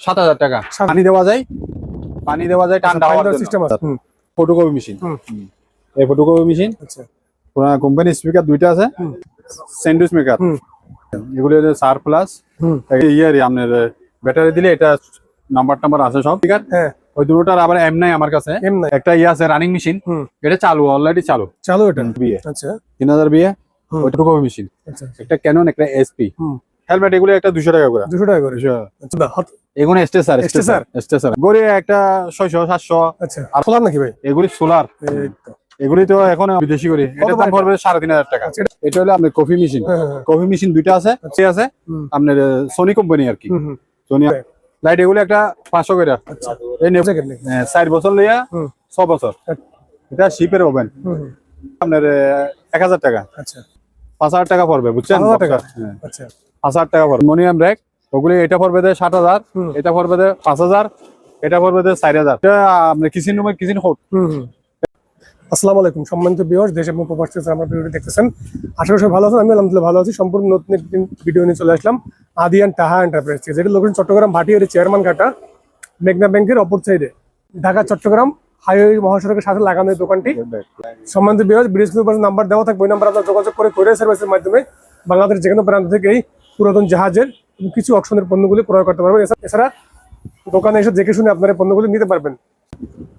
7,000 টাকা। পানি দেওয়া যায়, ঠান্ডা হওয়ার সিস্টেম আছে। ফটোকপি মেশিন, এই ফটোকপি মেশিন। আচ্ছা, পুরো কোম্পানি স্পিকার দুইটা আছে, স্যান্ডউইচ মেকার। এগুলো হচ্ছে সার প্লাস ইয়ার আপনার ব্যাটারি দিলে এটা নাম্বার আছে সব স্পিকার। হ্যাঁ, ওই দুটোটার আবার এম নাই আমার কাছে। একটা ইয়ে আছে রানিং মেশিন, এটা চালু, অলরেডি চালু এটা বিয়ে। আচ্ছা, 3000 বিয়ে ফটোকপি মেশিন। আচ্ছা, একটা ক্যানন, একটা এসপি। হেলমেট এগুলো একটা 200 টাকা করে। 200 টাকা করে। এগুলো স্টেসার গড়ে একটা 600-700। আচ্ছা, আর সোলার নাকি ভাই? এগুলি সোলার। এগুলি তো এখন বিদেশি করি, এটা দাম পড়বে 3500 টাকা। এটা হলো আপনার কফি মেশিন। কফি মেশিন দুইটা আছে, আছে আপনার সোনি কোম্পানি আর কি, সোনি লাইট। এগুলো একটা 500 করে। এই 4 বছর লইয়া 6 বছর। এটা শিপের ওভেন আপনার 1000 টাকা। আচ্ছা, 5000 টাকা পড়বে, বুঝছেন? 5000 টাকা পড়বে। মনিয়াম ব্রেক ওগুলি, এটা পড়বে 7000, এটা পড়বে 5000, এটা পড়বে 4000। এটা আপনার কিচেন রুমের কিচেন হোট। আসসালামু আলাইকুম সম্মানিত ভিউয়ার্স, দেশ এবং প্রবাস থেকে আমরা ভিডিওটি দেখতেছেন। আশা করি সবাই ভালো আছেন। আমি আলহামদুলিল্লাহ ভালো আছি। সম্পূর্ণ নতুন একটি ভিডিও নিয়ে চলে আসলাম আদিয়ান টাহা এন্টারপ্রাইজ থেকে, যেটা লোকেশন চট্টগ্রাম ভাটিয়ারি চেয়ারম্যান ঘাটা মেঘনা ব্যাংকের অপর সাইডে, ঢাকা চট্টগ্রাম হাইওয়ে মহাসড়কের সাথে লাগানো এই দোকানটি। সম্মানিত ভিউয়ার্স, ব্রিজ নাম্বার দেওয়া থাকবে, ওই নাম্বার আপনার যোগাযোগ করে কোরিয়ার সার্ভিসের মাধ্যমে বাংলাদেশের যে কোনো প্রান্ত থেকে এই পুরাতন জাহাজের এবং কিছু অকশনের পণ্যগুলি ক্রয় করতে পারবেন। এছাড়া দোকানে এসে দেখে শুনে আপনারা পণ্যগুলি নিতে পারবেন।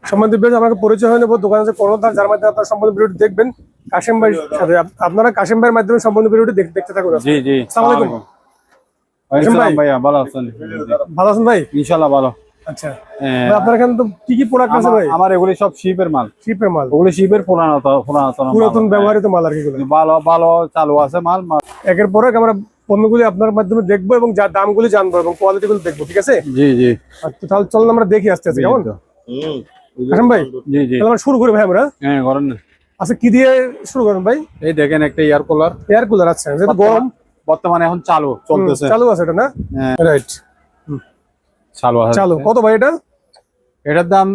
সম্মানিত ভিউয়ার্স, আমাকে পরিচয় হয়ে নেব। দোকানে যে কর্ণধার, যার মাধ্যমে আপনারা সম্পূর্ণ ভিডিওটি দেখবেন, কাশেম ভাই সাথে। আপনারা কাশেম ভাইয়ের মাধ্যমে সম্পূর্ণ ভিডিওটি দেখতে থাকুন। জি জি, আসসালামু আলাইকুম। কাশেম ভাই ভালো আছেন? ভালো আছেন ভাই? ইনশাআল্লাহ ভালো। আচ্ছা, আপনার এখানে তো কি কি প্রোডাক্ট আছে ভাই? আমার এগুলি সব শিপের মাল। শিপের মাল? ওগুলি শিপের পুরাতন ব্যবহৃত মাল আর কি। ভালো চালু আছে মাল। একের পর এক আমরা পণ্যগুলি আপনার মাধ্যমে দেখবো এবং যার দামগুলি জানবো এবং কোয়ালিটি গুলো দেখবো, ঠিক আছে? জি জি, তাহলে চলুন আমরা দেখি আস্তে আস্তে, কেমন? কাশেম ভাই, জি জি, তাহলে আমরা শুরু করি ভাই। আমরা হ্যাঁ করেন না। আচ্ছা, কি দিয়ে শুরু করেন ভাই? এই দেখেন একটা এয়ার কুলার। Air cooler. আচ্ছা, যেটা গরম বর্তমানে এখন চলতেছে। চালু আছে এটা না? রাইট, চালু আছে। চালু। কত ভাই এটা? এটার দাম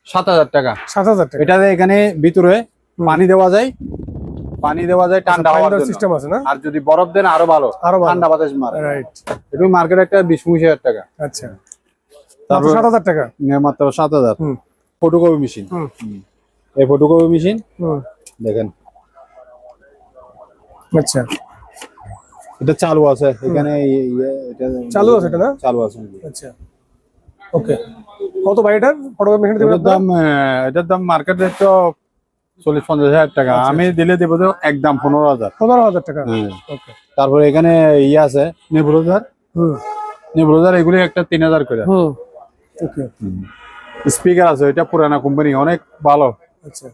7000 টাকা। 7000 টাকা। এটা এখানে ভিতরে পানি দেওয়া যায়, ঠান্ডা হওয়ার সিস্টেম আছে না? আর যদি বরফ দেন আরো ভালো, ঠান্ডা বাতাস মারে। রাইট। এটা মার্কেটে একটা 20-25000 টাকা। আচ্ছা, তারপর 7000 টাকা মাত্র 7000। ফটোকপি মেশিন, এই ফটোকপি মেশিন দেখেন। আচ্ছা, এটা চালু আছে এখানে, এটা চালু আছে এটা না? চালু আছে। আচ্ছা, ওকে। কত ভাই এটার ফটোকপি মেশিন? এটার দাম মার্কেট রেট তো 40-50,000 টাকা। আমি দিলে দেবো তো একদম 15,000। 15,000 টাকা। ওকে। তারপরে এখানে ইয়ে আছে নেবুলাইজার, এগুলি একটা 3000 করে। ওকে। স্পিকার আছে, এটা পুরানা কোম্পানি, অনেক ভালো। আচ্ছা,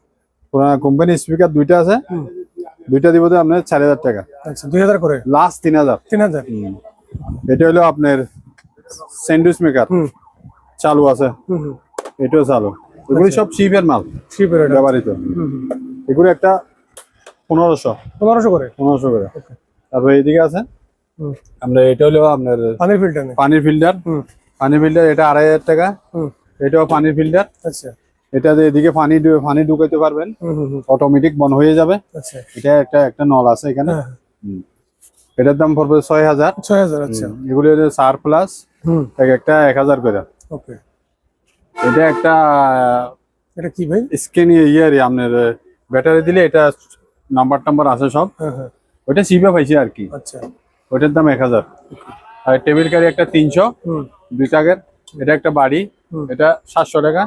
পুরানা কোম্পানি স্পিকার দুইটা আছে, দুইটা দিব তো আপনার 4000 টাকা। আচ্ছা, 2000 করে, লাস্ট 3000। এটা হলো আপনার স্যান্ডউইচ মেকার, চালু আছে, এটাও চালু। এগুলি সব শিপের মাল, শিপের ব্যবহৃত। এগুলো একটা 1500 করে। তারপরে এইদিকে আছে আমরা, এটা হলো আপনার পানির ফিল্টার। এটা 2500 টাকা। এটাও পানির ফিল্টার। আচ্ছা, এটা এদিকে পানি ঢুকাইতে পারবেন, অটোমেটিক বন্ধ হয়ে যাবে। আচ্ছা, এটা একটা নল আছে এখানে। এটার দাম পড়বে 6000। আচ্ছা, এগুলো হলো সার প্লাস, একটা 1000 করে। ওকে। এটা একটা, এটা কি ভাই? স্ক্যান ইয়ার আপনার ব্যাটারি দিলে এটা নাম্বার আছে সব। ওটা সিপে পাইছি আর কি। আচ্ছা, ওটার দাম 1000। আর টেবিল কারি একটা 300, 2 টাকার। এটা একটা বাড়ি, এটা 700 টাকা।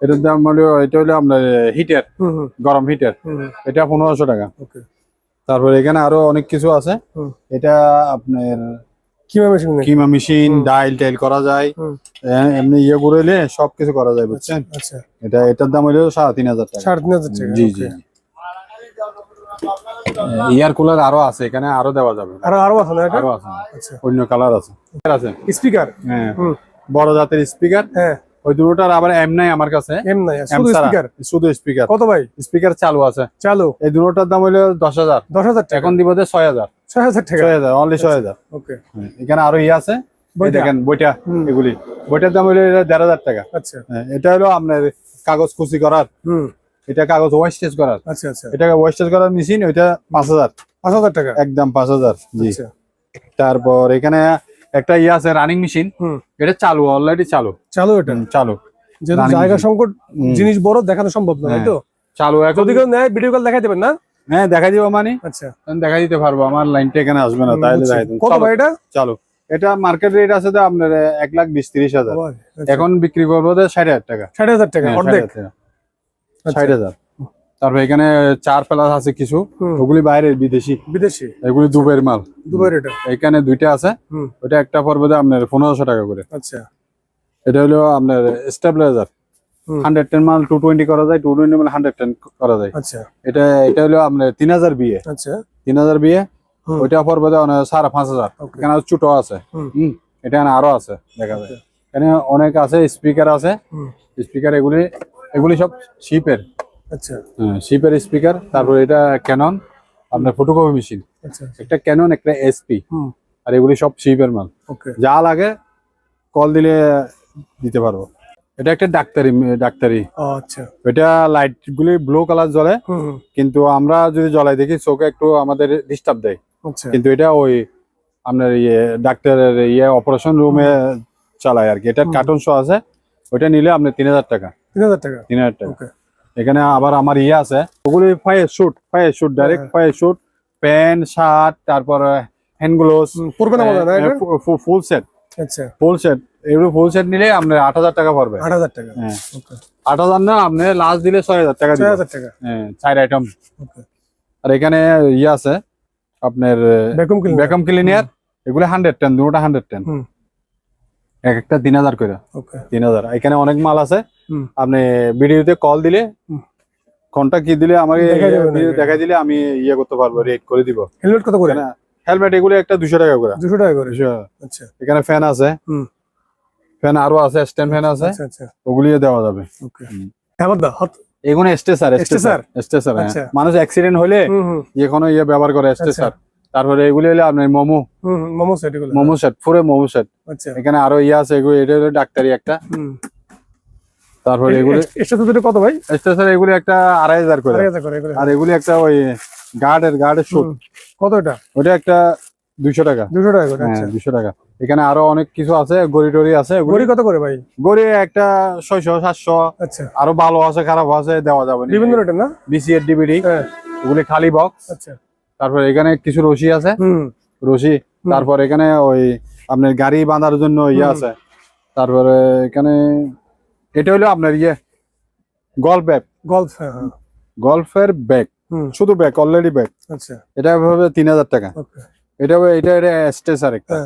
এটার দাম হলো, এটা হলো আপনার হিটার, গরম হিটার, এটা 1500 টাকা। তারপরে এখানে আরো অনেক কিছু আছে। এটা আপনার কিমা মেশিন, ডাইল করা যায়, এমনি ইয়ে ঘুরাইলে সবকিছু করা যায়, বুঝছেন? আচ্ছা, এটার দাম হলো 3500 টাকা। 3500 টাকা। জি জি। এয়ার কুলার আরো আছে এখানে, আরো দেওয়া যাবে। আরো আছে না? আরো আছে। আচ্ছা, অন্য কালার আছে। স্পিকার, হ্যাঁ, বড় জাতের স্পিকার। হ্যাঁ, ওই দুটোটার আবার এম নাই আমার কাছে। এম নাই, শুধু স্পিকার। কত ভাই? স্পিকার চালু আছে, চালু। এই দুটোটার দাম হলো 10000। 10000 টাকা। এখন দিব 6000। 6000 টাকা। 6000, অনলি 6000। ওকে। এখানে আরো ইয়ে আছে, দেখেন বইটা, এগুলি বইটার দাম হলো 1500 টাকা। আচ্ছা, এটা হলো আপনার কাগজ কুচি করার, এটা কাগজ ওয়েস্টেজ করার। আচ্ছা আচ্ছা, এটা ওয়েস্টেজ করার মেশিন, ওইটা 5000 টাকা। একদম 5000। জি। তারপর এখানে একটা আছে রানিং মেশিন, এটা চালু, অলরেডি চালু। চালু এটা চালু, যেহেতু জায়গা সংকট, জিনিস বড় দেখানো সম্ভব না, তাই তো? চালু। এখন যদি কেউ নেয় ভিডিও কল দেখাই দেবেন না? হ্যাঁ দেখা দিব, মানে আচ্ছা, আমি দেখা দিতে পারবো, আমার লাইনটা এখানে আসবে না, তাহলে দেখাই দেব। কত ভাই এটা? চালু, এটা মার্কেট রেট আছে তো আপনার 1,20,30,000, এখন বিক্রি করবো 60,000 টাকা। 60,000 টাকা অর্ধেক? 60,000। তারপর এখানে 4 প্লাস আছে কিছু, ওগুলি বাইরের বিদেশি, এগুলি দুবাইয়ের মাল। দুবাইয়ের এটা এখানে দুইটা আছে, ওটা একটা পড়বে আপনার 1500 টাকা করে। আচ্ছা, এটা হলো আপনার স্টেবিলাইজার, 110 মাল 220 করা যায়, 220 মাল 110 করা যায়। আচ্ছা, এটা হলো আপনার 3000 বিয়ে। আচ্ছা, 3000 বিয়ে, ওইটা পড়বে 5,500। এখানে ছোট আছে, এটা আরো আছে, দেখা যায় এখানে অনেক আছে, স্পিকার আছে, স্পিকার এগুলি সব শিপের। আচ্ছা, শিপের স্পিকার। তারপর এটা ক্যানন, আপনার ফটোকপি মেশিন, আচ্ছা, একটা ক্যানন, একটা এসপি, আর এগুলি সব শিপের মাল। ওকে, যা লাগে কল দিলে দিতে পারবো। এটা একটা ডাক্তারি। আচ্ছা, এটা লাইট গুলি ব্লু কালার জ্বলে, কিন্তু আমরা যদি জ্বলাই দেখি চোখে একটু আমাদের ডিস্টার্ব দেয়, কিন্তু এটা ওই আপনার ডাক্তারের অপারেশন রুমে চালায় আর কি। এটা কার্টুন শো আছে, ওইটা নিলে আপনার 3000 টাকা। 3000 টাকা। এখানে আবার আমার আছে, ওগুলি fire shoot, direct fire shoot, pant, shirt, তারপর হ্যান্ড গ্লোভস, ফুল সেট। আচ্ছা, ফুল সেট, এগুলো ফুল সেট নিলে আপনার 8000 টাকা পড়বে। 8000 টাকা? হ্যাঁ, 8000 না, আপনি লাস্ট দিলে 6000 টাকা। 6000 টাকা। হ্যাঁ, 4 আইটেম। আর এখানে আছে আপনার ভ্যাকুয়াম ক্লিনার, এগুলো 110, দুটোটা 110, এক একটা 3000 করে। 3000। এখানে অনেক মাল আছে, আপনি ভিডিওতে কল দিলে, কন্টাক্ট কি দিলে আমাকে দেখাই দিলে আমি করতে পারবো, রেট করে দিব। হেলমেট কত করে? হেলমেট এগুলো একটা 200 টাকা করে। 200 টাকা করে? আচ্ছা। এখানে ফ্যান আছে, ফ্যান আরো আছে, স্ট্যান্ড ফ্যান আছে, ওগুলিও দেওয়া যাবে। এগুলো স্টেসার, মানুষ অ্যাক্সিডেন্ট হলে কোনো ব্যবহার করে স্টেসার। তারপরে এগুলি হলে আপনার মোমো সেট, পুরো মোমো সেট। এখানে আরো আছে, এটা হলো ডাক্তারি একটা। তারপরে এগুলি কত ভাই? স্টেসার এগুলি একটা 2500 করে। আর এগুলি একটা ওই গার্ডের শুট। কত এটা? ওটা একটা 200 টাকা। 200 টাকা করে? হ্যাঁ, 200 টাকা। এখানে আরো অনেক কিছু আছে, গড়ি টড়ি আছে। গড়ি কত করে ভাই? গড়ি একটা 600, 700। আচ্ছা, আরো ভালো আছে, খারাপ আছে, দেওয়া যাবে বিভিন্ন রেটের না? বিসিএর ডিভিডি, এগুলি খালি বক্স। আচ্ছা। তারপর এখানে কিছু রশি আছে, রশি। তারপর এখানে ওই আপনার গাড়ি বাঁধার জন্য আছে। তারপরে এখানে এটা হলো আপনার গল্ফের ব্যাগ, শুধু ব্যাগ, অলরেডি ব্যাগ। আচ্ছা, এটা ভাবে 3000 টাকা। এটা স্টেসার, একটা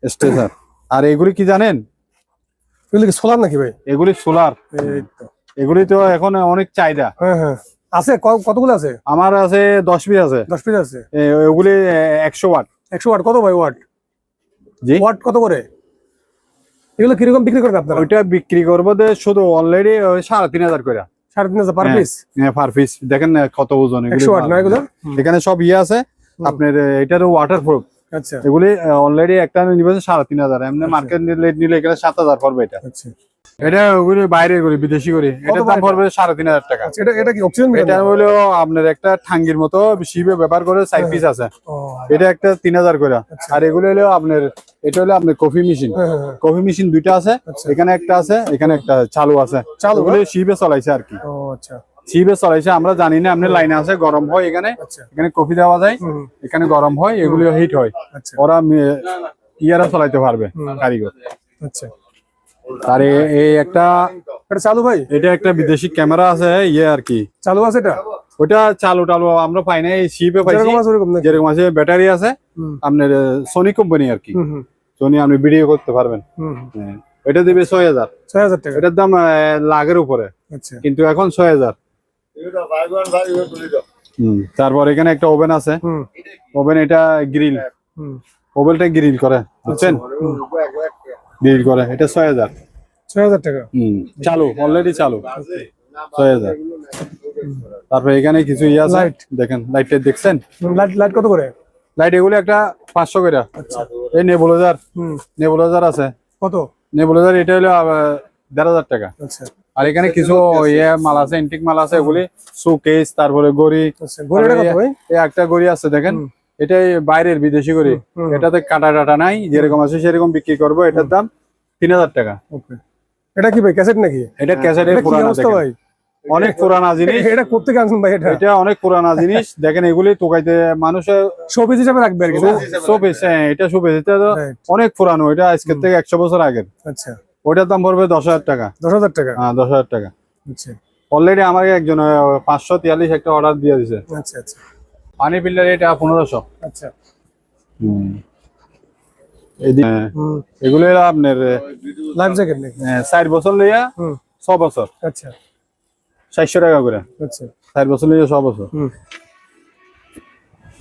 স্টেসার। আর এগুলি কি জানেন, এগুলি কি সোলার নাকি ভাই? এগুলি সোলার। এগুলি তো এখন অনেক চাহিদা। আছে কতগুলো আছে? আমার আছে 10 পিস আছে। 10 পিস আছে? ওগুলি 100 ওয়াট। 100 ওয়াট কত ভাই? ওয়াট? জি, ওয়াট কত করে? এগুলো কিরকম বিক্রি করেন আপনারা? ওইটা বিক্রি করবো শুধু অলরেডি 3500 করে। 3500 পার পিস? হ্যাঁ, পার পিস। দেখেন কত ওজন। 100 ওয়াট না এগুলো? এখানে সব আছে আপনার, এটার ওয়াটারপ্রুফ। আচ্ছা, এগুলি অলরেডি একটা নিবেন 3500। এমনি মার্কেট নিলে এখানে 7000 পড়বে। এটা এটা ওগুলি বাইরে করি, বিদেশি করি। এটার দাম পড়বে 3500 টাকা। এটা কি অক্সিজেন? এটা হলো আপনার একটা ঠাঙ্গির মতো শিবে ব্যবহার করে 4 পিস আছে। এটা একটা 3000 করে। আর এগুলো হলো আপনার, এটা হলো আপনার কফি মেশিন। কফি মেশিন দুইটা আছে, এখানে একটা আছে, এখানে একটা চালু আছে। ওগুলো শিবে চলাইছে আর কি। শিবে চলাইছে, আমরা জানি না। আপনার লাইনে আছে, গরম হয় এখানে, এখানে কফি দেওয়া যায়, এখানে গরম হয়, এগুলো হিট হয়। ওরা ইয়ারা চলাইতে পারবে, কারিগর। আচ্ছা। আর এই একটা চালু ভাই, এটা একটা বিদেশি ক্যামেরা আছে আর কি, চালু আছে। এটা ওটা চালু আমরা পাই না, এই শিপে পাইছি। যেরকম আছে, ব্যাটারি আছে, আপনার সোনি কোম্পানি আর কি। সোনি, আপনি ভিডিও করতে পারবেন। এটা দিবে 6000 টাকা। এটার দাম লাখের উপরে, কিন্তু এখন 6000। তারপর এখানে একটা ওভেন আছে, ওভেন, এটা গ্রিল, ওভেনটা গ্রিল করে, বুঝছেন, গ্রিল করে। এটা 6000 টাকা। চালু, অলরেডি চালু, 6000। তারপর এখানে কিছু আছে, দেখেন লাইট দেখছেন? লাইট কত করে? লাইট এগুলো একটা 500 করে। এই নেবুলাইজার আছে। কত নেবুলাইজার? এটা হলো 1500 টাকা। আর এখানে কিছু মাল আছে, এন্টিক মাল আছে, এগুলি শোকেস, তারপরে গড়ি। একটা গড়ি আছে, দেখেন, এটা বাইরের বিদেশি করি, এটাতে কাটা টাটা নাই, যেরকম আছে সেরকম বিক্রি করবো। এটার দাম 3000 টাকা। ওকে, এটা কি ভাই ক্যাসেট নাকি? এটা ক্যাসেটের এটা কি পুরানা, অবস্থা ভাই? অনেক পুরানা জিনিস। এটা কোত্থেকে আনছেন ভাই? এটা এটা অনেক পুরানা জিনিস, দেখেন এগুলি তোকাইতে মানুষের শোপিস হিসেবে রাখবে আর কি না? শোপিস। হ্যাঁ, এটা শোপিস। এটা তো Right. অনেক পুরানো, এটা আজকের থেকে 100 বছর আগের। আচ্ছা, ওইটার দাম পড়বে 10,000 টাকা। 10,000 টাকা। হ্যাঁ, 10,000 টাকা। আচ্ছা অলরেডি আমাকে একজন 543 একটা অর্ডার দিয়ে দিছে। আচ্ছা আচ্ছা পানি ফিল্টার এটা 1500। আচ্ছা। এগুলো হলো আপনার লাইফ জ্যাকেট নাকি? 4 বছর লইয়া 6 বছর, আচ্ছা 400 টাকা করে। আচ্ছা 4 বছর লইয়া 6 বছর।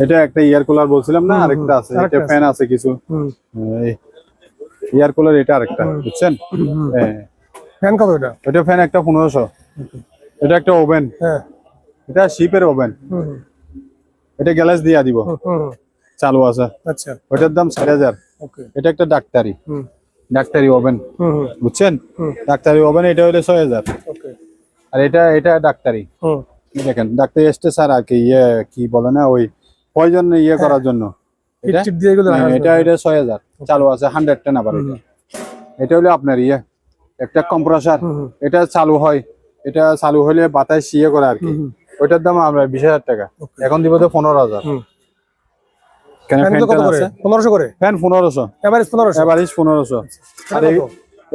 এটা একটা ইয়ার কুলার বলছিলাম না, আরেকটা আছে, এটা ফ্যান আছে কিছু। ইয়ার কুলার এটা আরেকটা, বুঝছেন? হ্যাঁ, ফ্যান কত এটা? এটা ফ্যান একটা 1500। এটা একটা ওভেন, হ্যাঁ এটা শিপের ওভেন। এটা গ্যালাস দিয়া দিব, চালু আছে। আচ্ছা ওটার দাম 4000। ওকে এটা একটা ডাক্তারি ওভেন, বুঝছেন? ডাক্তারি ওভেন, এটা হলো 6000। ওকে আর এটা এটা ডাক্তারি, দেখেন ডাক্তারি স্টেশন আর কি, ইয়ে কি বলে না, ওই পয়জন ইয়ে করার জন্য। এটা চিট দিয়ে এগুলো রাখা এটা এটা 6000, চালু আছে 110 আবার। এটা এটা হলো আপনার ইয়ে একটা কম্প্রেসার, এটা চালু হয়, এটা চালু হলে বাতাস ইয়ে করে আর কি। ওইটার দাম আমরা 20,000 টাকা, এখন দিব তো 15,000। কেন ফ্যান কত করে? 1500 করে। Fan 1500, average 1500। এভারেজ 1500। আর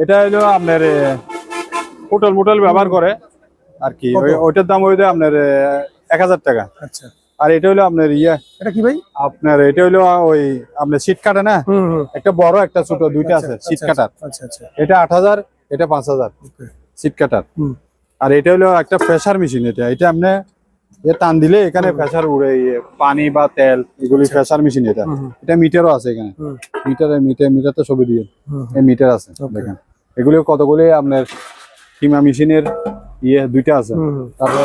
এটা হলো আপনার হোটেল ব্যবহার করে আর কি, ওইটার দাম হইলো আপনার 1000 টাকা। আচ্ছা আর এটা হলো আপনার ইয়ে, এটা কি ভাই? আপনার এটা হলো ওই আপনার শীট কাটে না, একটা বড় একটা ছোট, দুইটা আছে শীট কাটার। আচ্ছা আচ্ছা এটা 8000, এটা 5000 ওকে শীট কাটার। আর এটা হলো একটা প্রেসার মেশিন। এটা এটা আপনি টান দিলে এখানে প্রেসার উড়ে, পানি বা তেল এগুলি প্রেসার মেশিন। এটা এটা মিটারও আছে এখানে, মিটার তো ছবি দিয়ে এই মিটার আছে দেখেন। এগুলো কতগুলি আপনার কিমা মেশিনের ইয়ে দুইটা আছে। তারপর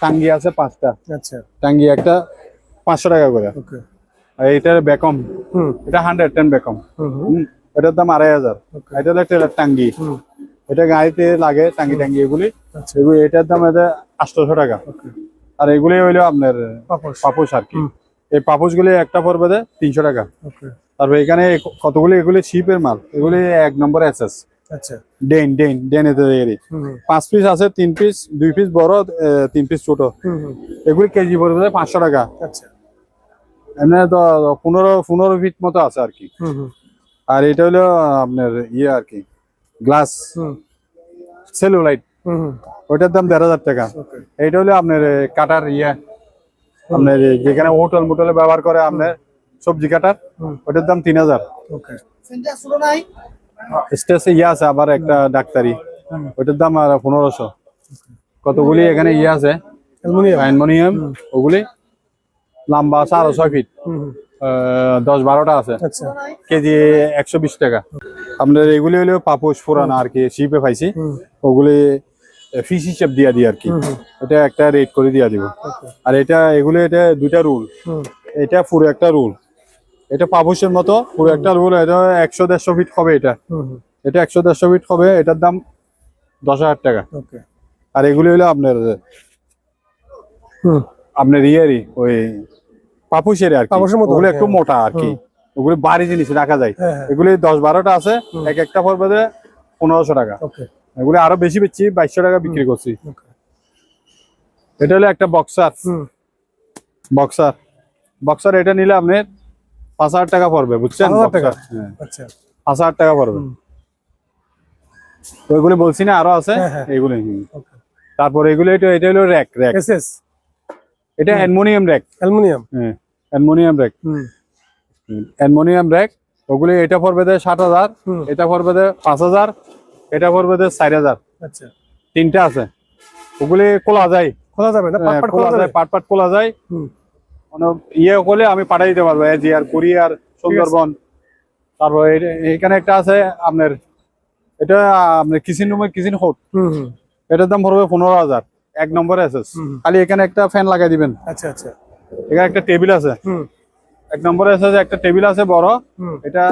টাঙ্গি আছে 5টা। আচ্ছা টাঙ্গি একটা 500 টাকা করে। ওকে আর এটার বেকম, এটা 110 বেকম, এটার দাম 2500। এটা হলো টেলার টাঙ্গি, এটা গাড়িতে লাগে টাঙ্গি টাঙ্গি এগুলি। এগুলি এটার দাম 800 টাকা। আর এগুলি হইলো আপনার পাপোশ আর কি। এই পাপোশ গুলি একটা পড়বে 300 টাকা। তারপর এখানে কতগুলি এগুলি শিপের মাল, এগুলি 1 নম্বর এসএস। আচ্ছা ডেন এতে 5 পিস আছে, 3 পিস, 2 পিস বড়, 3 পিস ছোট। এগুলি কেজি পড়বে 500 টাকা। আচ্ছা এমনি তো 15 ফিট মতো আছে আর কি। আর এটা হলো আপনার ইয়ে আর কি, গ্লাস সেলুলাইট, ওইটার দাম 15,000 টাকা। এইটা হলো আপনার কাটার ইয়ে, আপনার যেখানে হোটেল মোটেলে ব্যবহার করে আপনার সবজি কাটার, ওইটার দাম 3000। ওকে স্টেজে ইয়ে আছে আবার একটা ডাক্তারি, ওইটার দাম 1500। কতগুলি এখানে ইয়ে আছে অ্যালুমিনিয়াম, ওগুলি লম্বা আছে 6 ফিট, 10-12টা আছে, আচ্ছা কেজি 120 টাকা। আপনার এগুলি হলো পাপোশ পুরানা আর কি, শিপে পাইছি, ওগুলি ফিস হিসেব দিয়া দিই আর কি। এটা একটা রেট করে দিয়া দিব। আর এটা এগুলো এটা দুইটা রুল, এটা পুরো একটা রুল, এটা পাপোশের মতো পুরো একটা রুল। এটা 100-150 ফিট হবে। এটা এটা 100-150 ফিট হবে। এটার দাম 10,000 টাকা। আর এগুলি হলো আপনার আপনার ইয়েরই ওই পাপোশের আর কি, ওগুলো একটু মোটা আর কি, ওগুলো ভারী জিনিস রাখা যায়। এগুলি 10-12টা আছে, এক একটা পড়বে 1500 টাকা। এগুলো আরো বেশি বেচছি, 2200 টাকা বিক্রি করছি। এটা হলো একটা বক্সার, বক্সার এটা নিলে আপনি 5000 টাকা পড়বে, বুঝছেন? 5000 টাকা পড়বে। তো এগুলি বলছি না, আরো আছে এগুলি। তারপর এগুলো এটা হলো র্যাক, এটা অ্যালুমিনিয়াম র্যাক, অ্যালুমিনিয়াম র্যাক। ওগুলি এটা পড়বে 60,000, এটা পড়বে 5000, এটা পড়বে 4000। আচ্ছা তিনটা আছে, ওগুলি খোলা যায়, পাট খোলা যায়। মানে ইয়ে করলে আমি পাঠিয়ে দিতে পারবো, এজিআর, কুরিয়ার, সুন্দরবন। তারপর এখানে একটা আছে আপনার, এটা আপনার কিচেন রুমের কিচেন হোট, এটার দাম পড়বে 15,000, 1 নম্বর এসএস। খালি এখানে একটা ফ্যান লাগাই দিবেন। আচ্ছা আচ্ছা এখানে একটা টেবিল আছে, 1 নম্বর এসএস, একটা টেবিল আছে বড়, এটা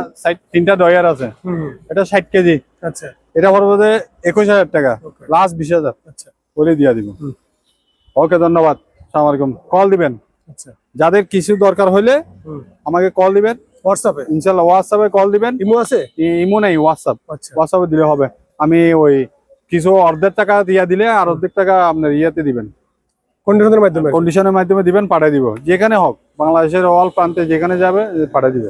3টা ডয়ার আছে, এটা 60 কেজি। আচ্ছা এটা পড়বে 21,000 টাকা, লাস্ট 20,000 বলে দিয়া দিব। ওকে, ধন্যবাদ, আসসালামু আলাইকুম, কল দিবেন। আচ্ছা যাদের কিছু দরকার হলে আমাকে কল দিবেন, হোয়াটসঅ্যাপে ইনশাল্লাহ হোয়াটসঅ্যাপে কল দিবেন। ইমো আছে? ইমো নেই, হোয়াটসঅ্যাপ। আচ্ছা, হোয়াটসঅ্যাপে দিলে হবে। আমি ওই কিছু অর্ধেক টাকা দিয়ে দিলে আর অর্ধেক টাকা আপনার ইয়েতে দিবেন, কন্ডিশনের মাধ্যমে। কন্ডিশনের মাধ্যমে দিবেন, পাঠিয়ে দিব। যেখানে হোক, বাংলাদেশের অল প্রান্তে যেখানে যাবে পাঠিয়ে দিব।